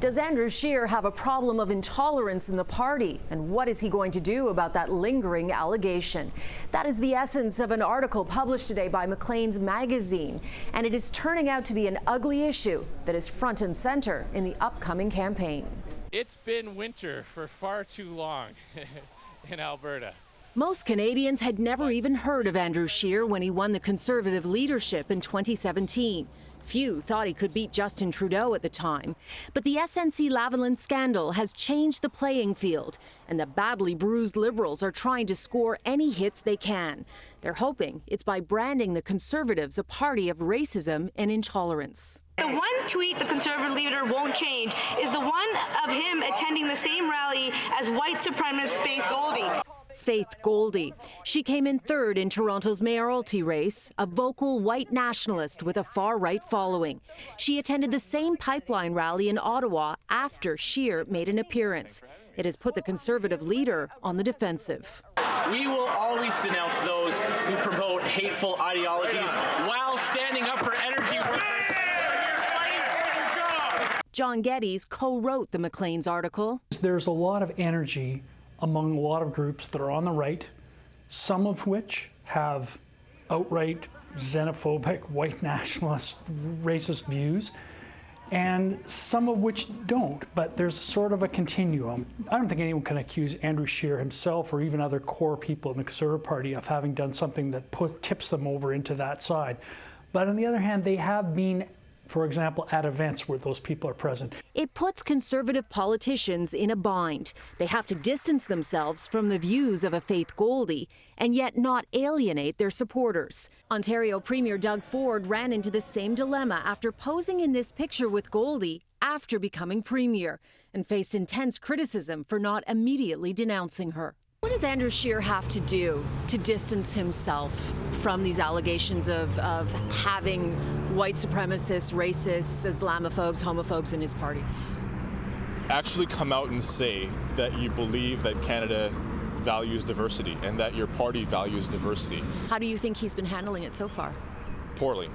Does Andrew Scheer have a problem of intolerance in the party? And what is he going to do about that lingering allegation? That is the essence of an article published today by Maclean's magazine. And it is turning out to be an ugly issue that is front and center in the upcoming campaign. It's been winter for far too long in Alberta. Most Canadians had never even heard of Andrew Scheer when he won the Conservative leadership in 2017. Few thought he could beat Justin Trudeau at the time. But the SNC-Lavalin scandal has changed the playing field, and the badly bruised Liberals are trying to score any hits they can. They're hoping it's by branding the Conservatives a party of racism and intolerance. The one tweet the Conservative leader won't change is the one of him attending the same rally as white supremacist Faith Goldie. Faith Goldie. She came in third in Toronto's mayoralty race, a vocal white nationalist with a far-right following. She attended the same pipeline rally in Ottawa after Scheer made an appearance. It has put the Conservative leader on the defensive. We will always denounce those who promote hateful ideologies while standing up for energy workers. John Geddes co-wrote the Maclean's article. There's a lot of energy among a lot of groups that are on the right, some of which have outright xenophobic, white nationalist, racist views, and some of which don't, but there's sort of a continuum. I don't think anyone can accuse Andrew Scheer himself or even other core people in the Conservative Party of having done something that tips them over into that side. But on the other hand, they have been, for example, at events where those people are present. It puts Conservative politicians in a bind. They have to distance themselves from the views of a Faith Goldie and yet not alienate their supporters. Ontario Premier Doug Ford ran into the same dilemma after posing in this picture with Goldie after becoming Premier and faced intense criticism for not immediately denouncing her. What does Andrew Scheer have to do to distance himself from these allegations of having white supremacists, racists, Islamophobes, homophobes in his party? Actually come out and say that you believe that Canada values diversity and that your party values diversity. How do you think he's been handling it so far? Poorly.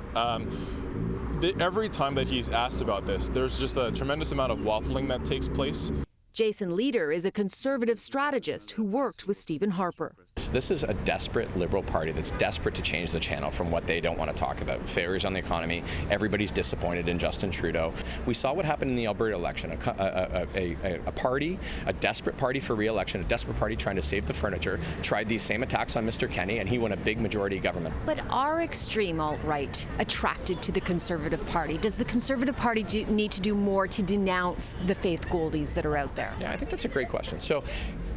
Every time that he's asked about this, there's just a tremendous amount of waffling that takes place. Jason Leader is a Conservative strategist who worked with Stephen Harper. This is a desperate Liberal Party that's desperate to change the channel from what they don't want to talk about. Failures on the economy. Everybody's disappointed in Justin Trudeau. We saw what happened in the Alberta election. A party, a desperate party for re-election, a desperate party trying to save the furniture, tried these same attacks on Mr. Kenney, and he won a big majority government. But are extreme alt-right attracted to the Conservative Party? Does the Conservative Party need to do more to denounce the Faith Goldies that are out there? Yeah, I think that's a great question. So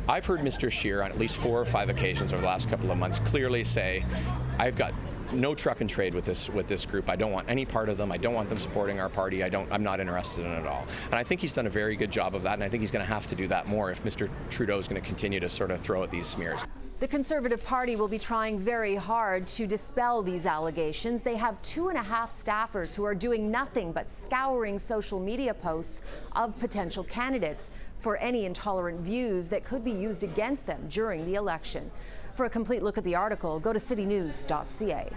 I've heard Mr. Scheer on at least 4 or 5 occasions over the last couple of months clearly say, I've got no truck and trade with this group. I don't want any part of them. I don't want them supporting our party. I'm not interested in it at all. And I think he's done a very good job of that, and I think he's going to have to do that more if Mr. Trudeau is going to continue to sort of throw out these smears. The Conservative Party will be trying very hard to dispel these allegations. They have 2.5 staffers who are doing nothing but scouring social media posts of potential candidates for any intolerant views that could be used against them during the election. For a complete look at the article, go to citynews.ca.